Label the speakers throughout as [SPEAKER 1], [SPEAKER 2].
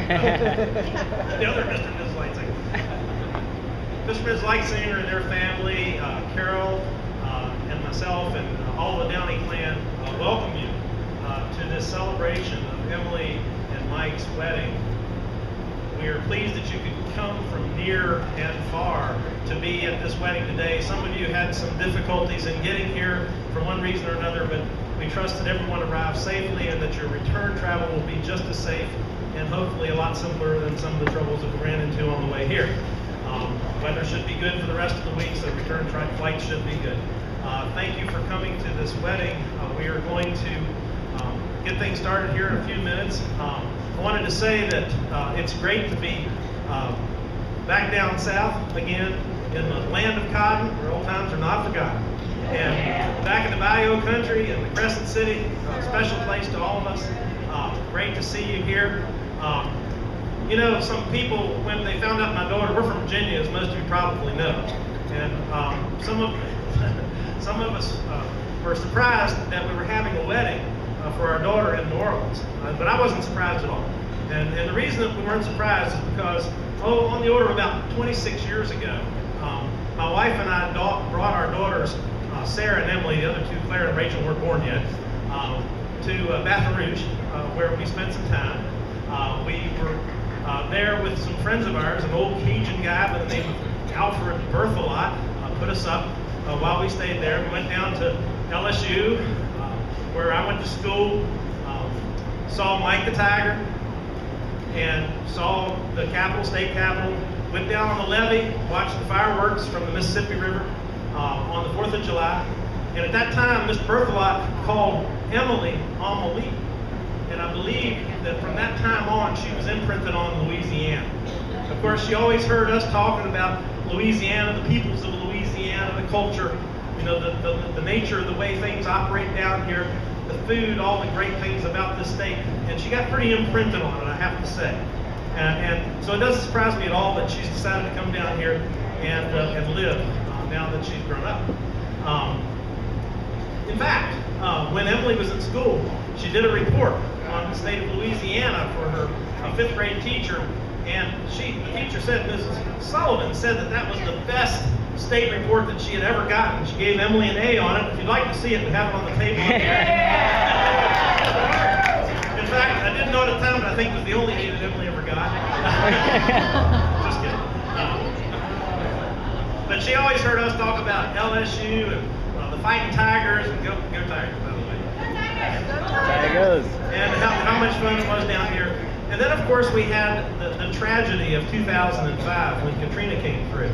[SPEAKER 1] The other Mr. and Ms. Lightsinger. Mr. and Ms. Lightsinger and their family, Carol and myself and all the Downey clan welcome you to this celebration of Emily and Mike's wedding. We are pleased that you could come from near and far to be at this wedding today. Some of you had some difficulties in getting here for one reason or another, but we trust that everyone arrived safely and that your return travel will be just as safe and hopefully a lot simpler than some of the troubles that we ran into on the way here. Weather should be good for the rest of the week, so return flight should be good. Thank you for coming to this wedding. We are going to get things started here in a few minutes. I wanted to say that it's great to be back down south again in the land of cotton, where old times are not forgotten. And back in the Bayou country and the Crescent City, a special place to all of us. Great to see you here. You know, some people, when they found out my daughter, we're from Virginia, as most of you probably know. And some of us were surprised that we were having a wedding for our daughter in New Orleans. But I wasn't surprised at all. And the reason that we weren't surprised is because, on the order of about 26 years ago, my wife and I brought our daughters, Sarah and Emily, the other two, Claire and Rachel, weren't born yet, to Baton Rouge, where we spent some time. We were there with some friends of ours, an old Cajun guy by the name of Alfred Berthelot, put us up while we stayed there. We went down to LSU, where I went to school, saw Mike the Tiger, and saw the Capitol, state Capitol, went down on the levee, watched the fireworks from the Mississippi River on the 4th of July. And at that time, Mr. Berthelot called Emily Amelie. And I believe that from that time on, she was imprinted on Louisiana. Of course, she always heard us talking about Louisiana, the peoples of Louisiana, the culture, you know, the nature of the way things operate down here, the food, all the great things about this state. And she got pretty imprinted on it, I have to say. And so it doesn't surprise me at all that she's decided to come down here and live now that she's grown up. In fact, when Emily was in school, she did a report on the state of Louisiana for her 5th grade teacher, and the teacher said, Mrs. Sullivan said that was the best state report that she had ever gotten. She gave Emily an A on it. If you'd like to see it, we have it on the table up here. In fact, I didn't know at the time, but I think it was the only A that Emily ever got. Just kidding. But she always heard us talk about LSU and the Fighting Tigers, and go Tigers, by the way.
[SPEAKER 2] Tigers.
[SPEAKER 1] And how much fun it was down here. And then, of course, we had the tragedy of 2005 when Katrina came through.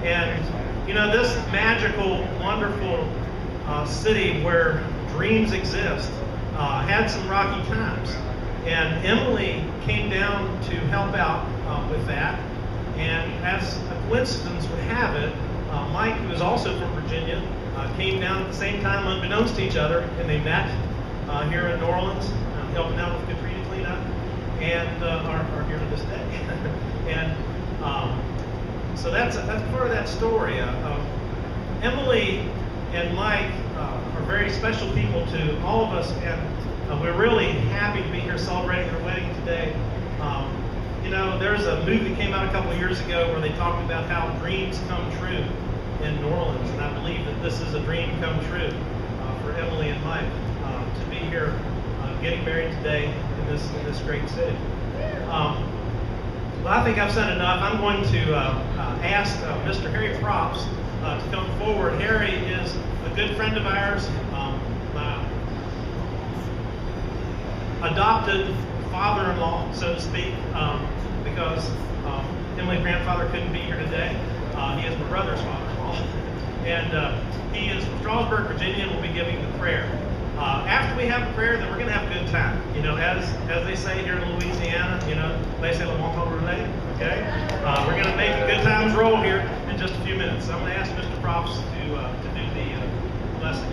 [SPEAKER 1] And, you know, this magical, wonderful city where dreams exist had some rocky times. And Emily came down to help out with that. And as a coincidence would have it, Mike, who is also from Virginia, came down at the same time unbeknownst to each other, and they met here in New Orleans, helping out with Katrina cleanup, and are here to this day. And so that's part of that story. Emily and Mike are very special people to all of us, and we're really happy to be here celebrating their wedding today. You know, there's a movie that came out a couple of years ago where they talked about how dreams come true in New Orleans, and I believe that this is a dream come true for Emily and Mike to be here getting married today in this great city. Well, I think I've said enough. I'm going to ask Mr. Harry Props to come forward. Harry is a good friend of ours, my adopted father-in-law, so to speak, because Emily's grandfather couldn't be here today. He is my brother's father-in-law. And he is from Strasburg, Virginia, and will be giving the prayer. After we have the prayer, then we're going to have a good time. You know, as they say here in Louisiana, you know, they say le bon temps roulé, okay? We're going to make a good times roll here in just a few minutes. So I'm going to ask Mr. Props to do the blessing.